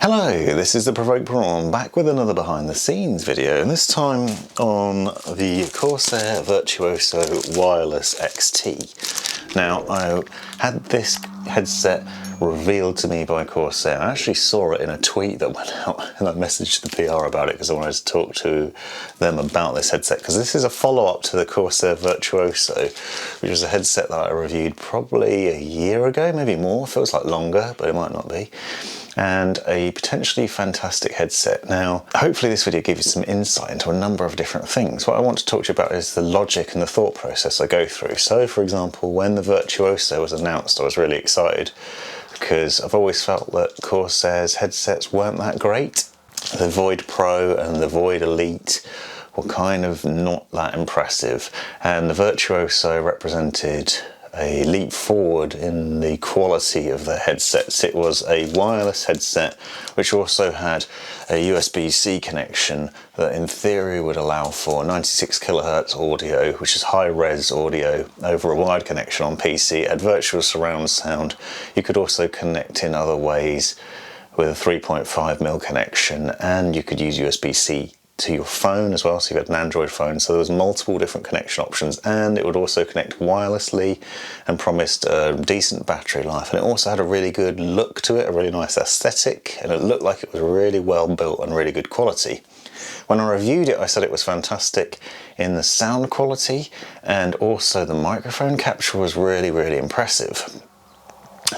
Hello, this is the Provoked Prawn back with another behind the scenes video, and this time on the Corsair Virtuoso Wireless XT. Now, I had this headset revealed to me by Corsair. I actually saw it in a tweet that went out and I messaged the PR about it because I wanted to talk to them about this headset, because this is a follow-up to the Corsair Virtuoso, which was a headset that I reviewed probably a year ago, maybe more. Feels like longer, but it might not be. And a potentially fantastic headset. Now, hopefully this video gives you some insight into a number of different things. What I want to talk to you about is the logic and the thought process I go through. So, for example, when the Virtuoso was announced, I was really excited because I've always felt that Corsair's headsets weren't that great. The Void Pro and the Void Elite were kind of not that impressive, and the Virtuoso represented a leap forward in the quality of the headsets. It was a wireless headset which also had a USB-C connection that in theory would allow for 96 kilohertz audio, which is high-res audio over a wired connection on PC. It had virtual surround sound. You could also connect in other ways with a 3.5mm connection, and you could use USB-C to your phone as well, so you had an Android phone, so there was multiple different connection options, and it would also connect wirelessly and promised a decent battery life, and it also had a really good look to it, a really nice aesthetic, and it looked like it was really well built and really good quality. When I reviewed it, I said it was fantastic in the sound quality, and also the microphone capture was really, really impressive.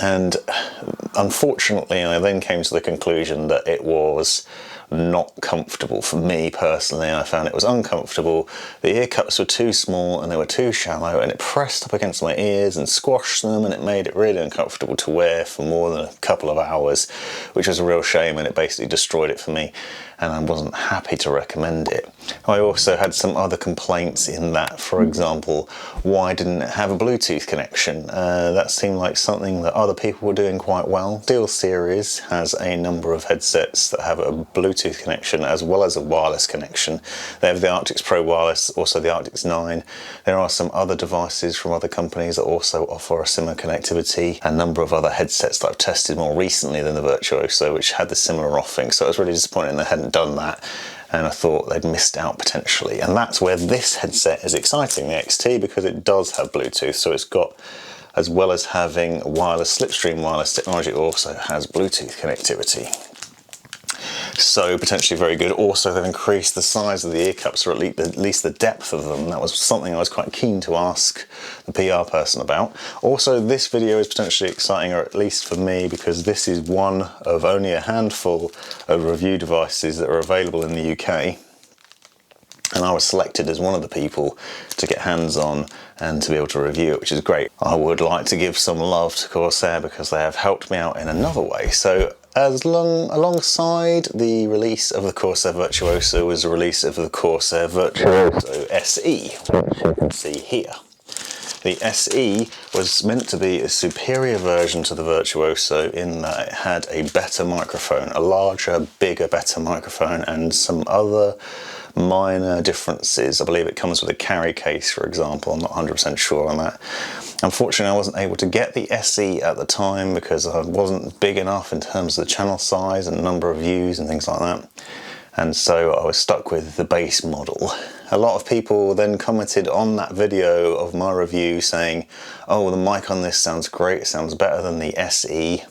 And unfortunately, I then came to the conclusion that it was not comfortable for me personally. I found it was uncomfortable. The ear cups were too small and they were too shallow, and it pressed up against my ears and squashed them, and it made it really uncomfortable to wear for more than a couple of hours, which was a real shame, and it basically destroyed it for me, and I wasn't happy to recommend it. I also had some other complaints in that, for example, why didn't it have a Bluetooth connection? That seemed like something that other people were doing quite well. SirSpawnsALot has a number of headsets that have a Bluetooth connection as well as a wireless connection. They have the Arctis Pro Wireless, also the Arctis 9. There are some other devices from other companies that also offer a similar connectivity. A number of other headsets that I've tested more recently than the Virtuoso, which had the similar offering, so I was really disappointed they hadn't done that, and I thought they'd missed out potentially. And that's where this headset is exciting, the XT, because it does have Bluetooth, so it's got, as well as having wireless slipstream wireless technology, it also has Bluetooth connectivity. So potentially very good. Also, they've increased the size of the ear cups, or at least the depth of them. That was something I was quite keen to ask the PR person about. Also, this video is potentially exciting, or at least for me, because this is one of only a handful of review devices that are available in the UK. And I was selected as one of the people to get hands on and to be able to review it, which is great. I would like to give some love to Corsair because they have helped me out in another way. So alongside the release of the Corsair Virtuoso was the release of the Corsair Virtuoso SE, which you can see here. The SE was meant to be a superior version to the Virtuoso in that it had a better microphone, a larger, bigger, better microphone, and some other minor differences. I believe it comes with a carry case, for example. I'm not 100% sure on that. Unfortunately, I wasn't able to get the SE at the time because I wasn't big enough in terms of the channel size and number of views and things like that. And so I was stuck with the base model. A lot of people then commented on that video of my review saying, oh, the mic on this sounds great, it sounds better than the SE.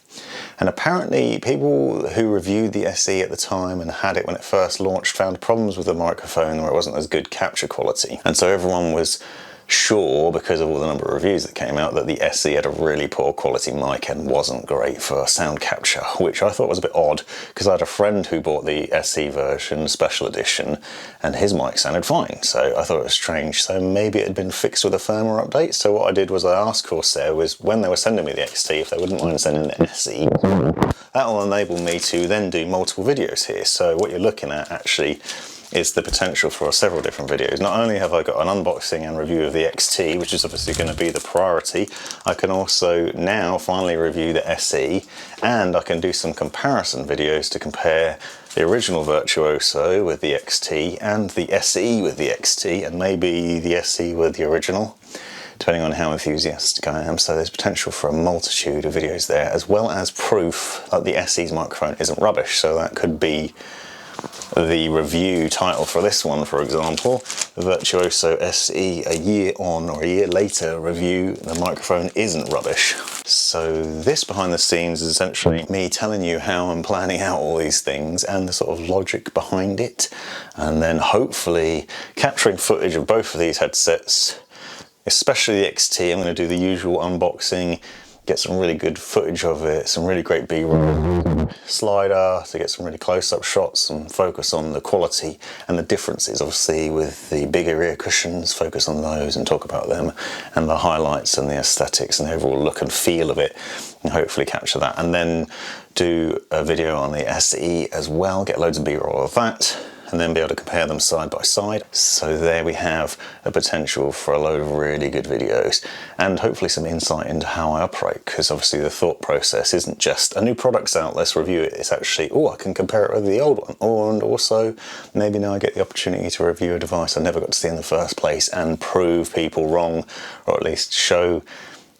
And apparently people who reviewed the SE at the time and had it when it first launched found problems with the microphone where it wasn't as good capture quality. And so everyone was sure, because of all the number of reviews that came out, that the SE had a really poor quality mic and wasn't great for sound capture, which I thought was a bit odd, because I had a friend who bought the SE version, special edition, and his mic sounded fine, so I thought it was strange. So maybe it had been fixed with a firmware update. So what I did was I asked Corsair, was when they were sending me the XT, if they wouldn't mind sending the SE. That will enable me to then do multiple videos here. So what you're looking at actually is the potential for several different videos. Not only have I got an unboxing and review of the XT, which is obviously going to be the priority, I can also now finally review the SE, and I can do some comparison videos to compare the original Virtuoso with the XT and the SE with the XT, and maybe the SE with the original, depending on how enthusiastic I am. So there's potential for a multitude of videos there, as well as proof that the SE's microphone isn't rubbish. So that could be the review title for this one, for example, Virtuoso SE, a year on or a year later review, the microphone isn't rubbish. So this behind the scenes is essentially me telling you how I'm planning out all these things and the sort of logic behind it, and then hopefully capturing footage of both of these headsets, especially the XT. I'm going to do the usual unboxing, get some really good footage of it, some really great B-roll, slider to get some really close-up shots and focus on the quality and the differences, obviously, with the bigger ear cushions, focus on those and talk about them, and the highlights and the aesthetics and the overall look and feel of it, and hopefully capture that. And then do a video on the SE as well, get loads of B-roll of that, and then be able to compare them side by side. So there we have the potential for a load of really good videos, and hopefully some insight into how I operate, because obviously the thought process isn't just a new product's out, let's review it. It's actually, oh, I can compare it with the old one, and also maybe now I get the opportunity to review a device I never got to see in the first place and prove people wrong, or at least show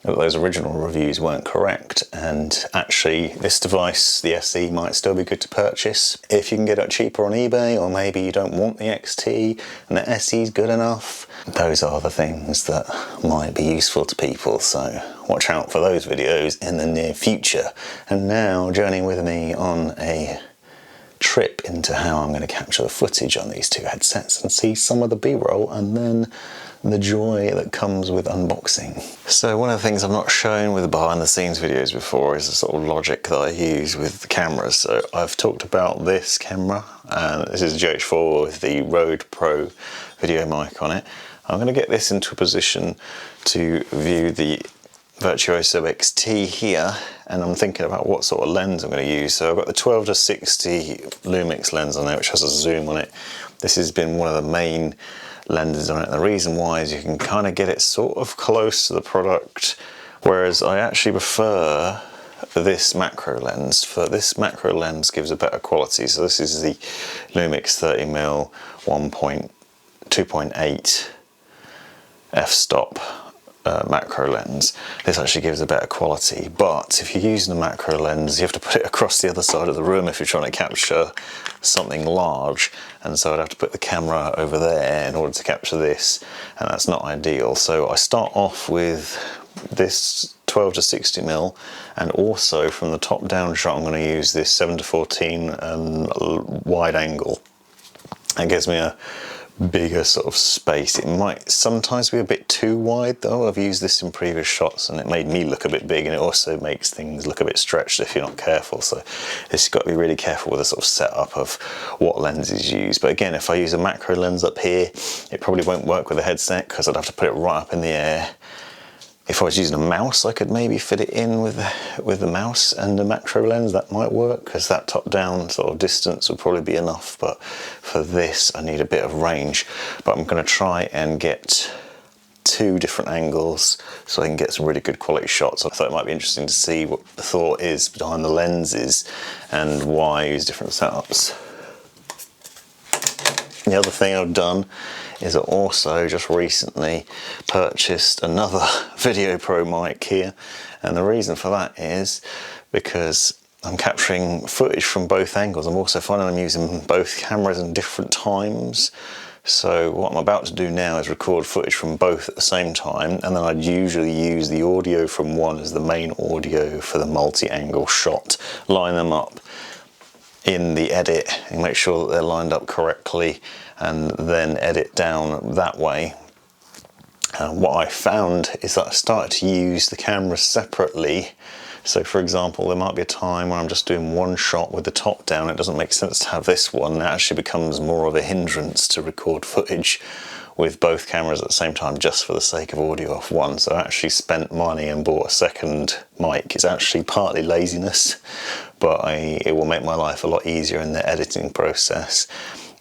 that those original reviews weren't correct, and actually this device, the SE, might still be good to purchase if you can get it cheaper on eBay, or maybe you don't want the XT and the SE is good enough. Those are the things that might be useful to people, so watch out for those videos in the near future. And now journey with me on a trip into how I'm going to capture the footage on these two headsets and see some of the B-roll, and then the joy that comes with unboxing. So one of the things I've not shown with the behind the scenes videos before is the sort of logic that I use with the cameras. So I've talked about this camera, and this is a GH4 with the Rode Pro video mic on it. I'm going to get this into a position to view the Virtuoso XT here, and I'm thinking about what sort of lens I'm going to use. So I've got the 12-60 Lumix lens on there, which has a zoom on it. This has been one of the main lenses on it, and the reason why is you can kind of get it sort of close to the product, whereas I actually prefer this macro lens. For this macro lens gives a better quality. So this is the Lumix 30mm 2.8 f-stop macro lens. This actually gives a better quality, but if you're using a macro lens you have to put it across the other side of the room if you're trying to capture something large, and so I'd have to put the camera over there in order to capture this, and that's not ideal. So I start off with this 12-60mm, and also from the top down shot I'm going to use this 7-14 wide angle. That gives me a bigger sort of space. It might sometimes be a bit too wide though. I've used this in previous shots and it made me look a bit big, and it also makes things look a bit stretched if you're not careful. So this, you've got to be really careful with the sort of setup of what lenses you use. But again, if I use a macro lens up here, it probably won't work with the headset because I'd have to put it right up in the air. If I was using a mouse, I could maybe fit it in with the mouse and the macro lens. That might work because that top-down sort of distance would probably be enough. But for this, I need a bit of range. But I'm going to try and get two different angles so I can get some really good quality shots. I thought it might be interesting to see what the thought is behind the lenses and why I use different setups. The other thing I've done is I also just recently purchased another Video Pro mic here, and the reason for that is because I'm capturing footage from both angles. I'm also finding I'm using both cameras in different times. So what I'm about to do now is record footage from both at the same time, and then I'd usually use the audio from one as the main audio for the multi-angle shot, line them up in the edit and make sure that they're lined up correctly, and then edit down that way. What I found is that I started to use the cameras separately. So for example, there might be a time where I'm just doing one shot with the top down. It doesn't make sense to have this one. It actually becomes more of a hindrance to record footage with both cameras at the same time just for the sake of audio off one. So I actually spent money and bought a second mic. It's actually partly laziness, but it will make my life a lot easier in the editing process,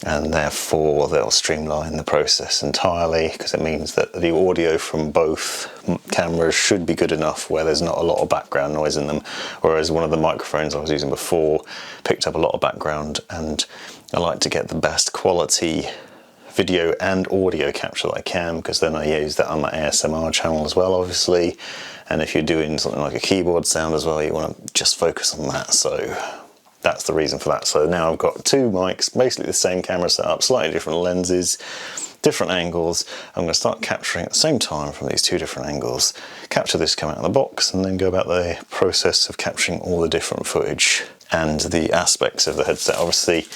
and therefore they'll streamline the process entirely, because it means that the audio from both cameras should be good enough where there's not a lot of background noise in them, whereas one of the microphones I was using before picked up a lot of background, and I like to get the best quality video and audio capture that I can, because then I use that on my ASMR channel as well, obviously. And if you're doing something like a keyboard sound as well, you want to just focus on that. So that's the reason for that. So now I've got two mics, basically the same camera setup, slightly different lenses, different angles. I'm going to start capturing at the same time from these two different angles, capture this come out of the box, and then go about the process of capturing all the different footage and the aspects of the headset. Obviously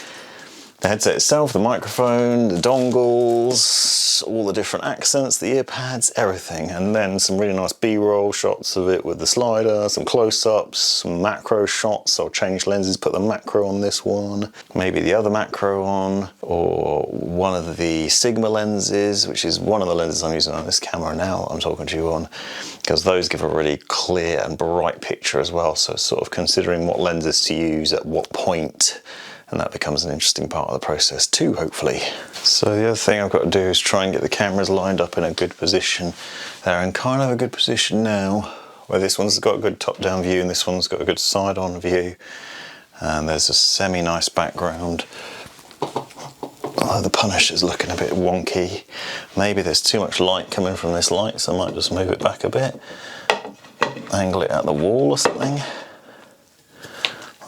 the headset itself, the microphone, the dongles, all the different accents, the ear pads, everything. And then some really nice B-roll shots of it with the slider, some close-ups, some macro shots. I'll change lenses, put the macro on this one, maybe the other macro on, or one of the Sigma lenses, which is one of the lenses I'm using on this camera now that I'm talking to you on, because those give a really clear and bright picture as well. So sort of considering what lenses to use at what point, and that becomes an interesting part of the process too, hopefully. So the other thing I've got to do is try and get the cameras lined up in a good position. They're in kind of a good position now, where this one's got a good top-down view and this one's got a good side-on view. And there's a semi-nice background. Oh, the Punisher's looking a bit wonky. Maybe there's too much light coming from this light, so I might just move it back a bit. Angle it at the wall or something.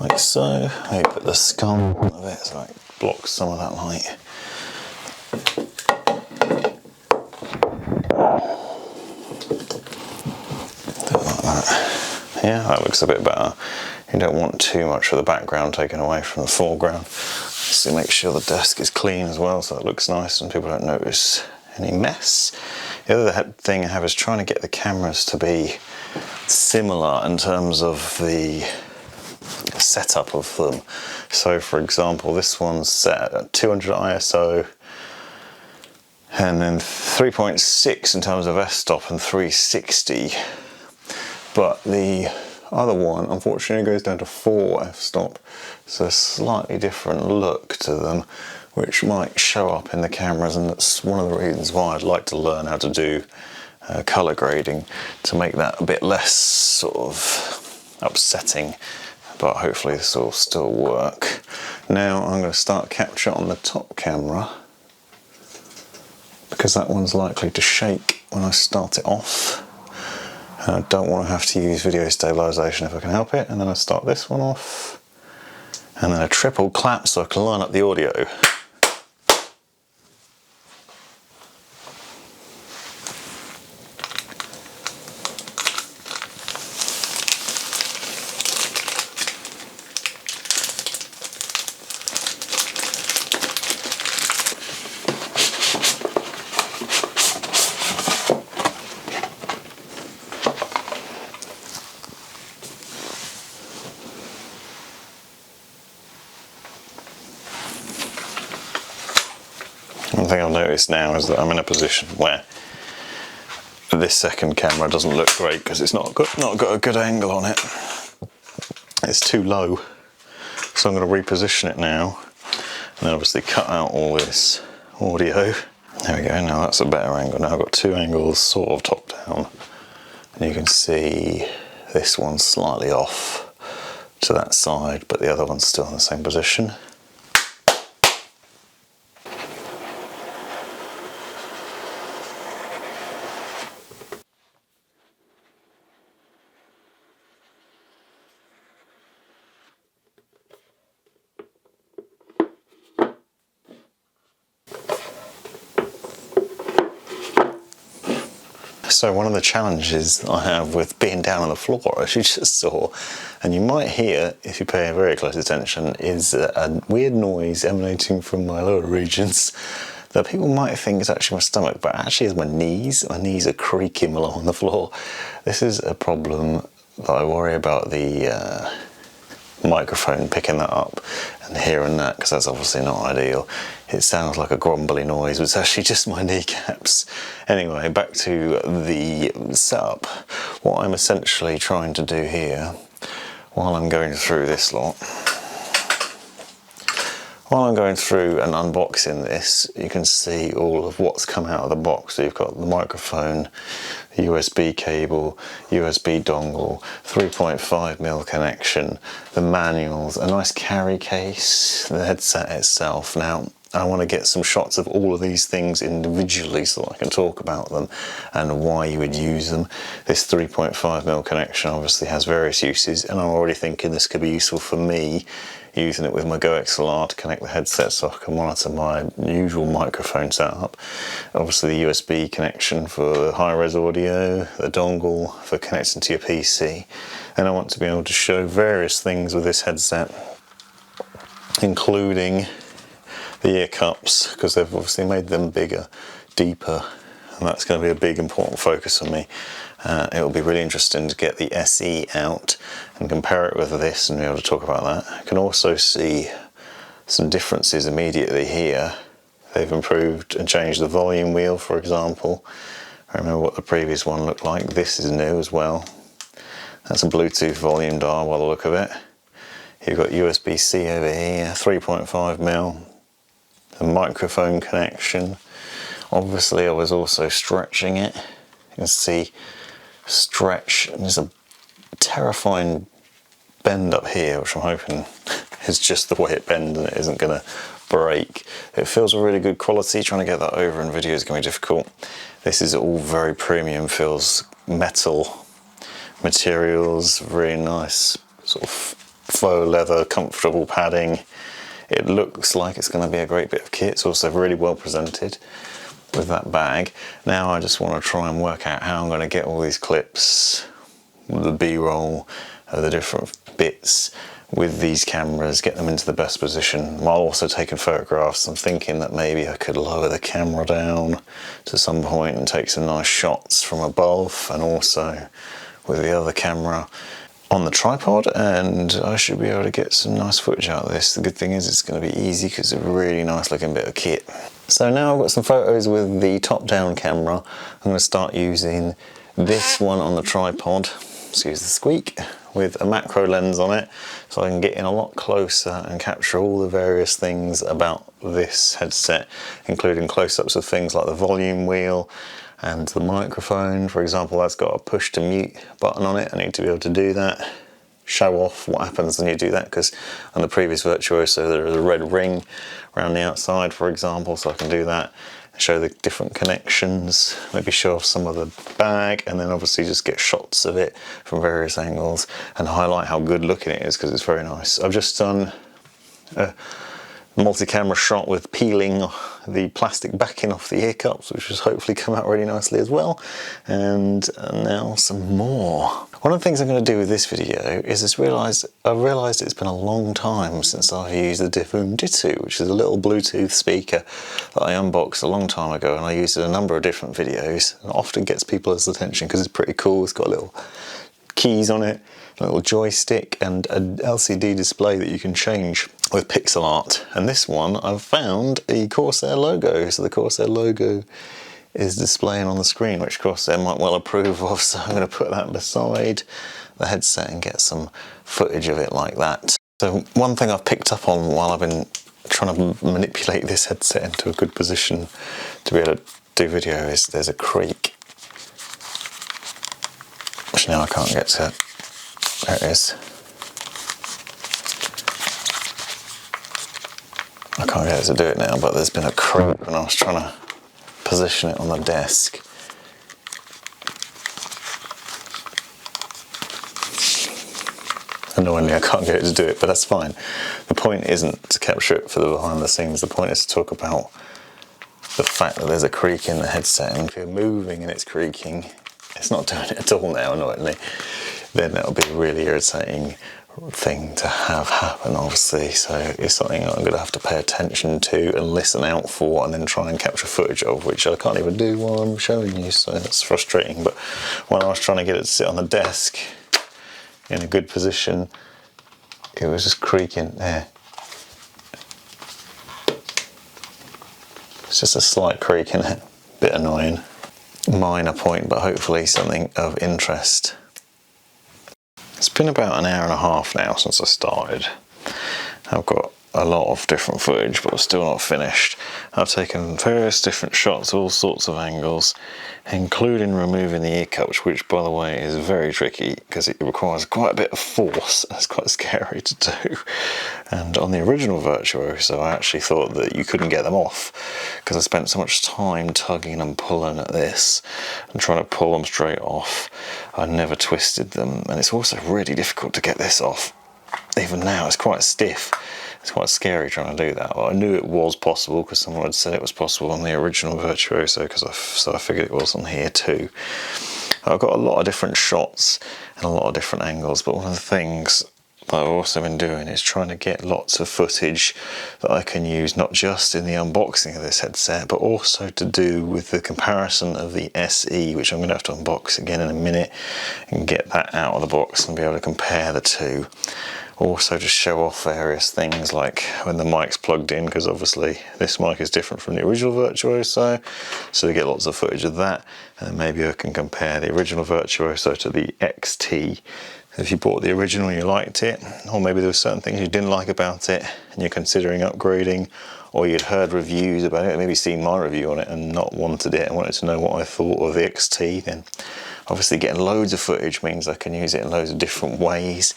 Like so. Maybe put the scum of it so it blocks some of that light. Do it like that. Yeah, that looks a bit better. You don't want too much of the background taken away from the foreground. So make sure the desk is clean as well, so it looks nice and people don't notice any mess. The other thing I have is trying to get the cameras to be similar in terms of the setup of them. So for example, this one's set at 200 ISO and then 3.6 in terms of f-stop and 360, but the other one unfortunately goes down to 4 f-stop, so a slightly different look to them, which might show up in the cameras, and that's one of the reasons why I'd like to learn how to do colour grading, to make that a bit less sort of upsetting. But hopefully this will still work. Now I'm going to start capture on the top camera, because that one's likely to shake when I start it off. And I don't want to have to use video stabilisation if I can help it. And then I start this one off, and then a triple clap so I can line up the audio. One thing I've noticed now is that I'm in a position where this second camera doesn't look great because it's not got a good angle on it. It's too low. So I'm going to reposition it now, and then obviously cut out all this audio. There we go, now that's a better angle. Now I've got two angles sort of top down, and you can see this one's slightly off to that side, but the other one's still in the same position. So one of the challenges I have with being down on the floor, as you just saw, and you might hear if you pay very close attention, is a weird noise emanating from my lower regions that people might think is actually my stomach, but actually is my knees. My knees are creaking along the floor. This is a problem that I worry about the microphone picking that up and hearing that, because that's obviously not ideal. It sounds like a grumbly noise, but it's actually just my kneecaps. Anyway, back to the setup. What I'm essentially trying to do here, while I'm going through this lot, while I'm going through and unboxing this, you can see all of what's come out of the box. So you've got the microphone, the USB cable, USB dongle, 3.5mm connection, the manuals, a nice carry case, the headset itself. Now, I want to get some shots of all of these things individually so that I can talk about them and why you would use them. This 3.5mm connection obviously has various uses, and I'm already thinking this could be useful for me, using it with my Go XLR to connect the headset so I can monitor my usual microphone setup. Obviously the USB connection for high-res audio, the dongle for connecting to your PC, and I want to be able to show various things with this headset, including the ear cups, because they've obviously made them bigger, deeper, and that's going to be a big important focus for me. It'll be really interesting to get the SE out and compare it with this and be able to talk about that. I can also see some differences immediately here. They've improved and changed the volume wheel, for example. I remember what the previous one looked like. This is new as well. That's a Bluetooth volume dial by the look of it. You've got USB-C over here, 3.5mm, the microphone connection. Obviously I was also stretching it. You can see stretch, and there's a terrifying bend up here, which I'm hoping is just the way it bends and it isn't going to break. It feels a really good quality. Trying to get that over in video is going to be difficult. This is all very premium, feels metal materials, really nice sort of faux leather, comfortable padding. It looks like it's going to be a great bit of kit. It's also really well presented with that bag. Now I just want to try and work out how I'm going to get all these clips, the B-roll, the different bits with these cameras, get them into the best position while also taking photographs. I'm thinking that maybe I could lower the camera down to some point and take some nice shots from above, and also with the other camera on the tripod, and I should be able to get some nice footage out of this. The good thing is it's going to be easy because it's a really nice looking bit of kit. So now I've got some photos with the top-down camera. I'm going to start using this one on the tripod, excuse the squeak, with a macro lens on it, so I can get in a lot closer and capture all the various things about this headset, including close-ups of things like the volume wheel and the microphone. For example, that's got a push to mute button on it. I need to be able to do that, show off what happens when you do that, because on the previous Virtuoso there is a red ring around the outside, for example, so I can do that, show the different connections, maybe show off some of the bag, and then obviously just get shots of it from various angles and highlight how good looking it is, because it's very nice. I've just done a multi-camera shot with peeling the plastic backing off the ear cups, which has hopefully come out really nicely as well. And now some more. One of the things I'm going to do with this video is I've realised it's been a long time since I've used the Difoom Ditu, which is a little Bluetooth speaker that I unboxed a long time ago, and I used it in a number of different videos, and often gets people's attention because it's pretty cool. It's got little keys on it, a little joystick, and an LCD display that you can change with pixel art. And this one, I've found a Corsair logo, so the Corsair logo is displaying on the screen, which Corsair might well approve of, so I'm going to put that beside the headset and get some footage of it like that. So one thing I've picked up on while I've been trying to manipulate this headset into a good position to be able to do video is there's a creak, which now I can't get to. There it is. I can't get it to do it now, but there's been a creak when I was trying to position it on the desk. Annoyingly, I can't get it to do it, but that's fine. The point isn't to capture it for the behind the scenes. The point is to talk about the fact that there's a creak in the headset, and if you're moving and it's creaking, it's not doing it at all now, annoyingly, then that'll be a really irritating thing to have happen, obviously. So it's something I'm going to have to pay attention to and listen out for, and then try and capture footage of, which I can't even do while I'm showing you, so that's frustrating. But when I was trying to get it to sit on the desk in a good position, it was just creaking there. It's just a slight creak in it, bit annoying. Minor point, but hopefully something of interest. It's been about an hour and a half now since I started. I've got a lot of different footage, but still not finished. I've taken various different shots, all sorts of angles, including removing the ear cups, which by the way is very tricky because it requires quite a bit of force. It's quite scary to do. And on the original Virtuoso, I actually thought that you couldn't get them off because I spent so much time tugging and pulling at this and trying to pull them straight off. I never twisted them, and it's also really difficult to get this off. Even now, it's quite stiff. It's quite scary trying to do that. Well, I knew it was possible because someone had said it was possible on the original Virtuoso, so I figured it was on here too. I've got a lot of different shots and a lot of different angles, but one of the things that I've also been doing is trying to get lots of footage that I can use not just in the unboxing of this headset, but also to do with the comparison of the SE, which I'm going to have to unbox again in a minute and get that out of the box and be able to compare the two. Also to show off various things like when the mic's plugged in, because obviously this mic is different from the original Virtuoso, so we get lots of footage of that. And then maybe I can compare the original Virtuoso to the XT. If you bought the original and you liked it, or maybe there were certain things you didn't like about it and you're considering upgrading, or you'd heard reviews about it, maybe seen my review on it and not wanted it and wanted to know what I thought of the XT, then obviously getting loads of footage means I can use it in loads of different ways,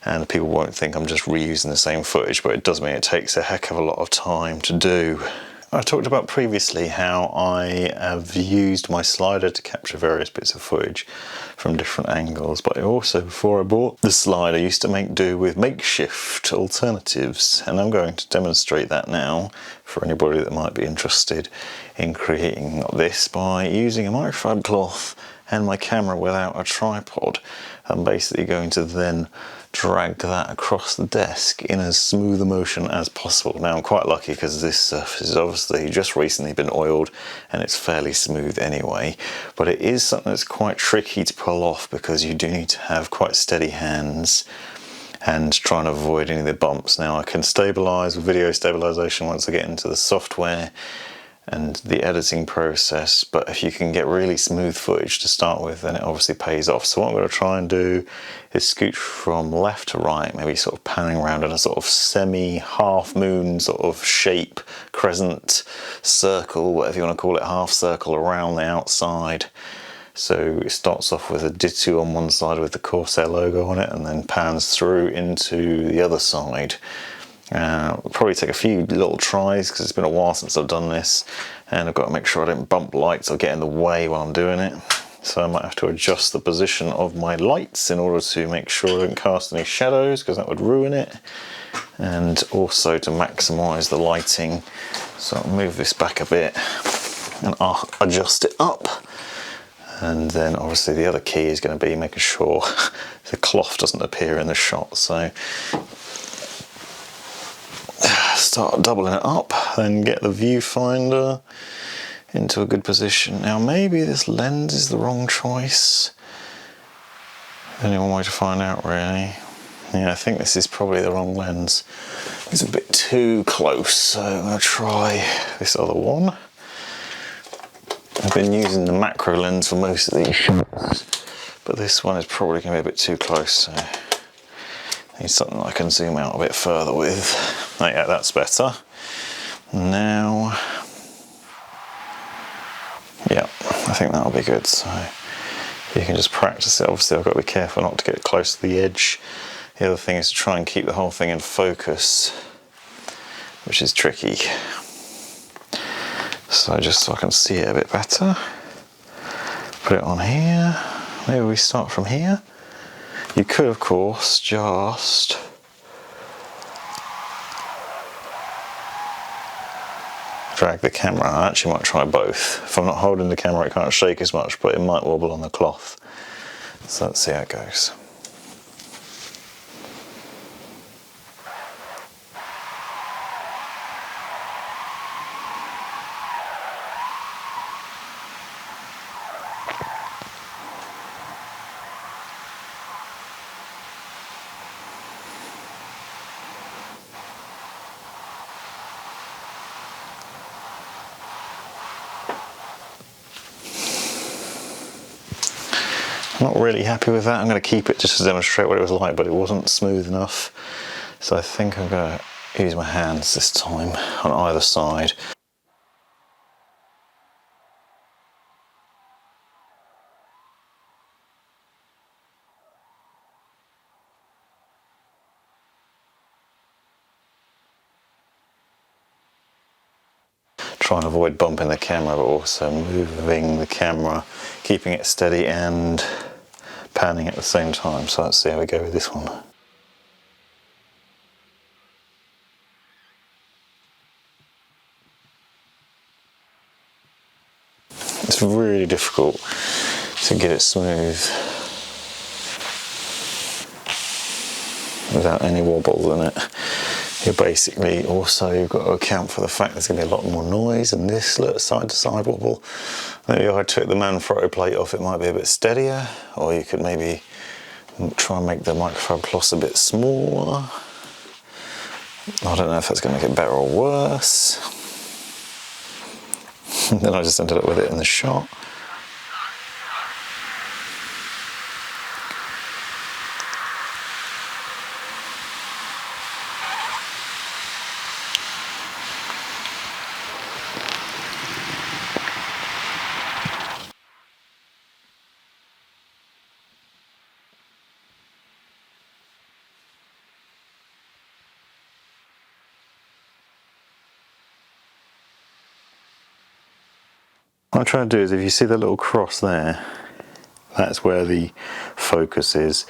and people won't think I'm just reusing the same footage, but it does mean it takes a heck of a lot of time to do. I talked about previously how I have used my slider to capture various bits of footage from different angles, but I also, before I bought the slider, used to make do with makeshift alternatives, and I'm going to demonstrate that now for anybody that might be interested in creating this by using a microfiber cloth and my camera without a tripod. I'm basically going to then drag that across the desk in as smooth a motion as possible. Now I'm quite lucky because this surface has obviously just recently been oiled and it's fairly smooth anyway, but it is something that's quite tricky to pull off because you do need to have quite steady hands and try and avoid any of the bumps. Now I can stabilize with video stabilization once I get into the software and the editing process, but if you can get really smooth footage to start with, then it obviously pays off. So what I'm going to try and do is scooch from left to right, maybe sort of panning around in a sort of semi-half moon sort of shape, crescent, circle, whatever you want to call it, half circle around the outside. So it starts off with a ditto on one side with the Corsair logo on it and then pans through into the other side. It'll probably take a few little tries because it's been a while since I've done this, and I've got to make sure I don't bump lights or get in the way while I'm doing it. So I might have to adjust the position of my lights in order to make sure I don't cast any shadows because that would ruin it, and also to maximise the lighting. So I'll move this back a bit and I'll adjust it up. And then obviously the other key is going to be making sure the cloth doesn't appear in the shot. So start doubling it up, then get the viewfinder into a good position. Now maybe this lens is the wrong choice. Only one way to find out really. Yeah, I think this is probably the wrong lens. It's a bit too close, so I'm going to try this other one. I've been using the macro lens for most of these shots, but this one is probably going to be a bit too close, so I need something I can zoom out a bit further with. Oh yeah, that's better. Now, yeah, I think that'll be good. So you can just practice it. Obviously I've got to be careful not to get close to the edge. The other thing is to try and keep the whole thing in focus, which is tricky. So just so I can see it a bit better, put it on here. Maybe we start from here. You could, of course, just drag the camera. I actually might try both. If I'm not holding the camera, it can't shake as much, but it might wobble on the cloth. So let's see how it goes. Not really happy with that. I'm going to keep it just to demonstrate what it was like, but it wasn't smooth enough. So I think I'm going to use my hands this time on either side. Try and avoid bumping the camera, but also moving the camera, keeping it steady and panning at the same time. So let's see how we go with this one. It's really difficult to get it smooth without any wobble in it. You're basically also got to account for the fact there's going to be a lot more noise and this little side to side wobble. Maybe if I took the Manfrotto plate off, it might be a bit steadier, or you could maybe try and make the microfiber cloth a bit smaller. I don't know if that's going to make it better or worse. Then I just ended up with it in the shot. What I'm trying to do is, if you see the little cross there, that's where the focus is,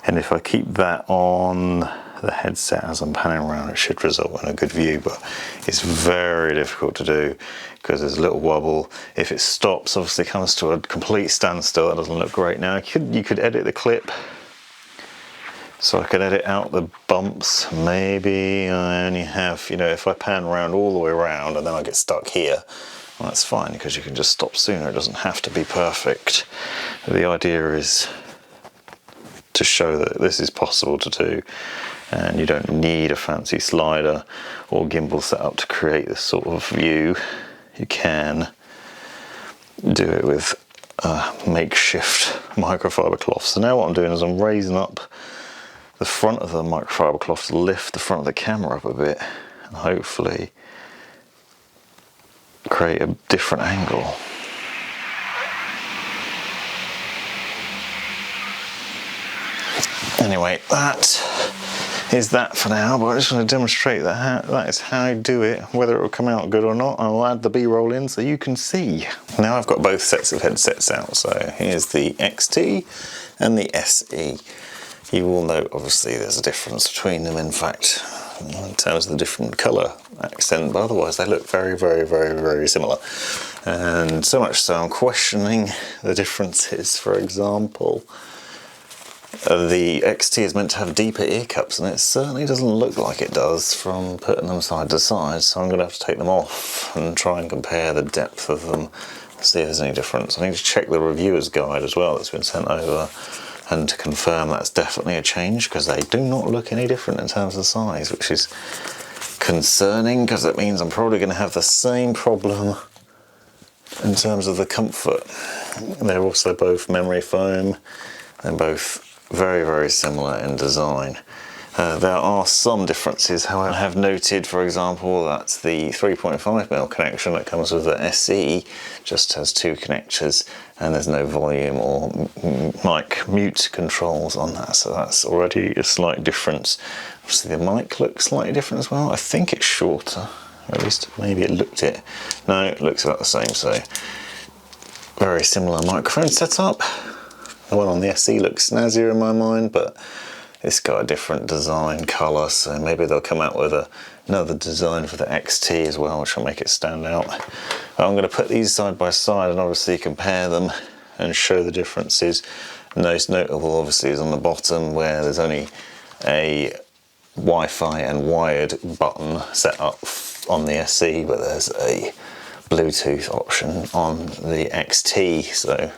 and if I keep that on the headset as I'm panning around, it should result in a good view, but it's very difficult to do because there's a little wobble. If it stops, obviously comes to a complete standstill, that doesn't look great. Now you could edit the clip, so I could edit out the bumps. Maybe I only have, you know, if I pan around all the way around and then I get stuck here, well, that's fine, because you can just stop sooner. It doesn't have to be perfect. The idea is to show that this is possible to do, and you don't need a fancy slider or gimbal setup to create this sort of view. You can do it with a makeshift microfiber cloth. So now what I'm doing is I'm raising up the front of the microfiber cloth to lift the front of the camera up a bit, and hopefully create a different angle. Anyway, that is that for now, but I just want to demonstrate that that is how I do it. Whether it will come out good or not, I'll add the B-roll in so you can see. Now I've got both sets of headsets out, so here's the XT and the SE. You will note, obviously, there's a difference between them, in fact, in terms of the different colour accent, but otherwise they look very, very, very, very similar. And so much so I'm questioning the differences. For example, the XT is meant to have deeper ear cups, and it certainly doesn't look like it does from putting them side to side, so I'm going to have to take them off and try and compare the depth of them, see if there's any difference. I need to check the reviewer's guide as well that's been sent over, and to confirm that's definitely a change, because they do not look any different in terms of size, which is concerning, because it means I'm probably going to have the same problem in terms of the comfort. They're also both memory foam, they're both very, very similar in design. There are some differences, however. I have noted, for example, that the 3.5mm connection that comes with the SE just has two connectors, and there's no volume or mic mute controls on that, so that's already a slight difference. Obviously the mic looks slightly different as well. I think it's shorter, or at least maybe it looked it. No, it looks about the same, so very similar microphone setup. The one on the SE looks snazzier in my mind, but it's got a different design colour, so maybe they'll come out with another design for the XT as well, which will make it stand out. I'm going to put these side by side and obviously compare them and show the differences. Most notable obviously is on the bottom, where there's only a Wi-Fi and wired button set up on the SE, but there's a Bluetooth option on the XT, so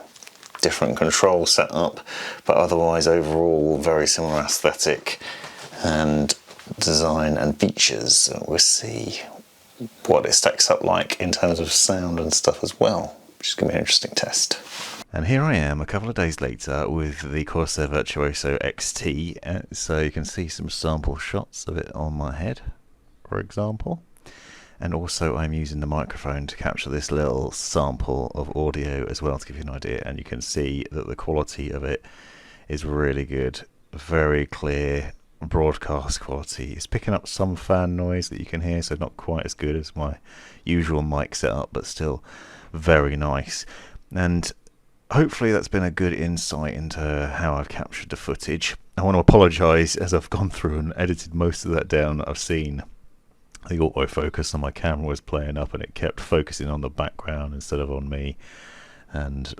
different control setup, but otherwise overall very similar aesthetic and design and features. We'll see what it stacks up like in terms of sound and stuff as well, which is going to be an interesting test. And here I am a couple of days later with the Corsair Virtuoso XT, so you can see some sample shots of it on my head. for example. And also I'm using the microphone to capture this little sample of audio as well to give you an idea, and you can see that the quality of it is really good, very clear broadcast quality. It's picking up some fan noise that you can hear, so not quite as good as my usual mic setup, but still very nice. And hopefully that's been a good insight into how I've captured the footage. I want to apologise, as I've gone through and edited most of that down, that I've seen the autofocus on my camera was playing up and it kept focusing on the background instead of on me, and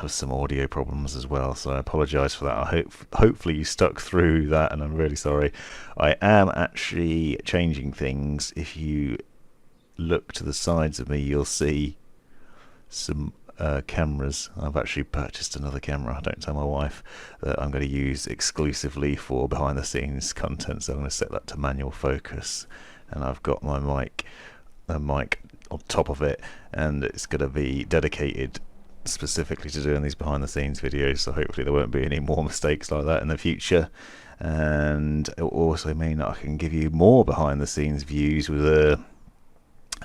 some audio problems as well, so I apologise for that. Hopefully you stuck through that, and I'm really sorry. I am actually changing things. If you look to the sides of me, you'll see some cameras. I've actually purchased another camera. Don't tell my wife, that I'm going to use exclusively for behind the scenes content, so I'm going to set that to manual focus. And I've got my mic on top of it, and it's going to be dedicated specifically to doing these behind the scenes videos, so hopefully there won't be any more mistakes like that in the future. And it will also mean that I can give you more behind the scenes views with a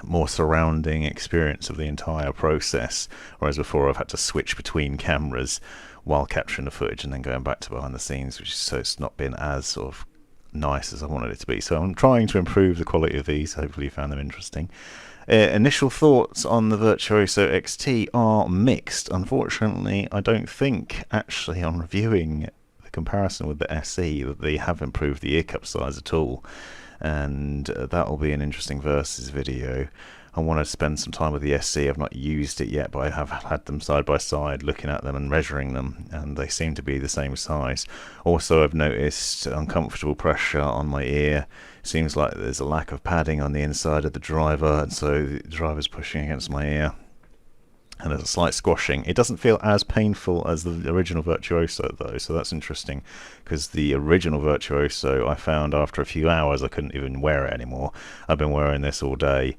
more surrounding experience of the entire process, whereas before I've had to switch between cameras while capturing the footage and then going back to behind the scenes, so it's not been as sort of nice as I wanted it to be. So I'm trying to improve the quality of these. Hopefully you found them interesting. Initial thoughts on the Virtuoso XT are mixed. Unfortunately, I don't think actually on reviewing the comparison with the SE that they have improved the ear cup size at all, and that will be an interesting versus video. I want to spend some time with the SE. I've not used it yet, but I have had them side by side, looking at them and measuring them, and they seem to be the same size. Also, I've noticed uncomfortable pressure on my ear. Seems like there's a lack of padding on the inside of the driver, and so the driver's pushing against my ear, and there's a slight squashing. It doesn't feel as painful as the original Virtuoso though, so that's interesting, because the original Virtuoso I found after a few hours I couldn't even wear it anymore. I've been wearing this all day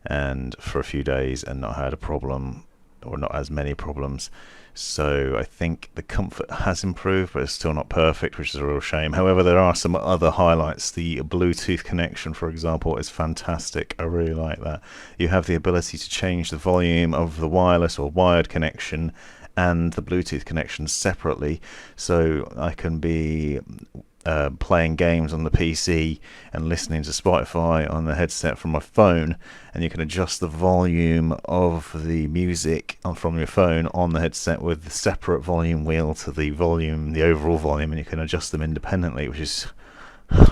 and for a few days and not had a problem, or not as many problems. So I think the comfort has improved, but it's still not perfect, which is a real shame. However, there are some other highlights. The Bluetooth connection, for example, is fantastic. I really like that. You have the ability to change the volume of the wireless or wired connection and the Bluetooth connection separately, so I can be playing games on the PC and listening to Spotify on the headset from my phone, and you can adjust the volume of the music from your phone on the headset with the separate volume wheel to the overall volume, and you can adjust them independently, which is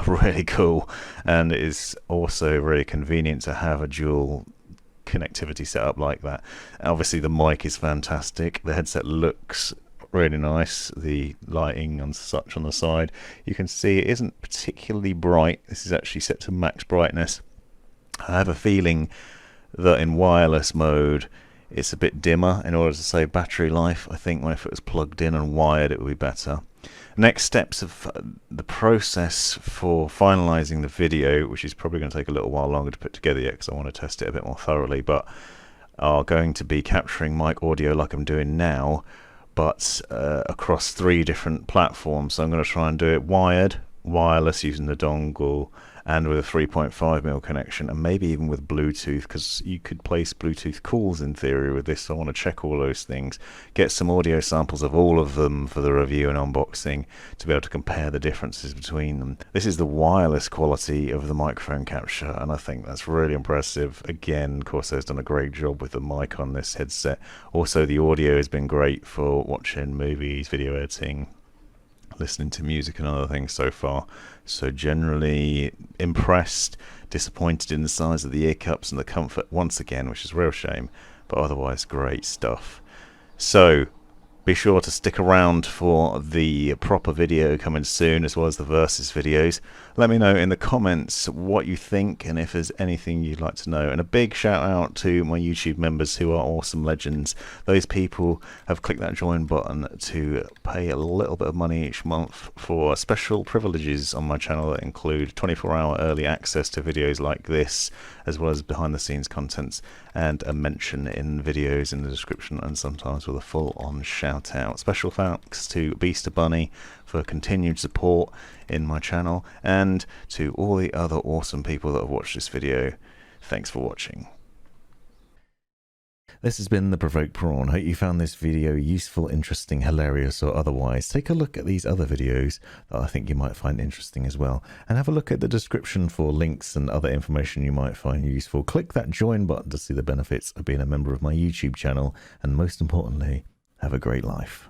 really cool. And it is also really convenient to have a dual connectivity set up like that. Obviously the mic is fantastic, the headset looks really nice, the lighting and such on the side, you can see it isn't particularly bright. This is actually set to max brightness. I have a feeling that in wireless mode it's a bit dimmer in order to save battery life. I think if it was plugged in and wired it would be better. Next steps of the process for finalizing the video, which is probably going to take a little while longer to put together yet because I want to test it a bit more thoroughly, but are going to be capturing mic audio like I'm doing now, but across 3 different platforms. So I'm going to try and do it wired, wireless using the dongle, and with a 3.5mm connection, and maybe even with Bluetooth, because you could place Bluetooth calls in theory with this. So I want to check all those things, get some audio samples of all of them for the review and unboxing to be able to compare the differences between them. This is the wireless quality of the microphone capture, and I think that's really impressive. Again, Corsair's done a great job with the mic on this headset. Also, the audio has been great for watching movies, video editing, listening to music and other things so far. So generally impressed, disappointed in the size of the ear cups and the comfort once again, which is a real shame, but otherwise great stuff. So be sure to stick around for the proper video coming soon, as well as the versus videos. Let me know in the comments what you think and if there's anything you'd like to know. And a big shout out to my YouTube members who are awesome legends. Those people have clicked that join button to pay a little bit of money each month for special privileges on my channel that include 24-hour early access to videos like this, as well as behind the scenes contents and a mention in videos in the description, and sometimes with a full on shout shout out. Special thanks to Beaster Bunny for continued support in my channel, and to all the other awesome people that have watched this video. Thanks for watching. This has been the Provoked Prawn. Hope you found this video useful, interesting, hilarious, or otherwise. Take a look at these other videos that I think you might find interesting as well, and have a look at the description for links and other information you might find useful. Click that join button to see the benefits of being a member of my YouTube channel, and most importantly, have a great life.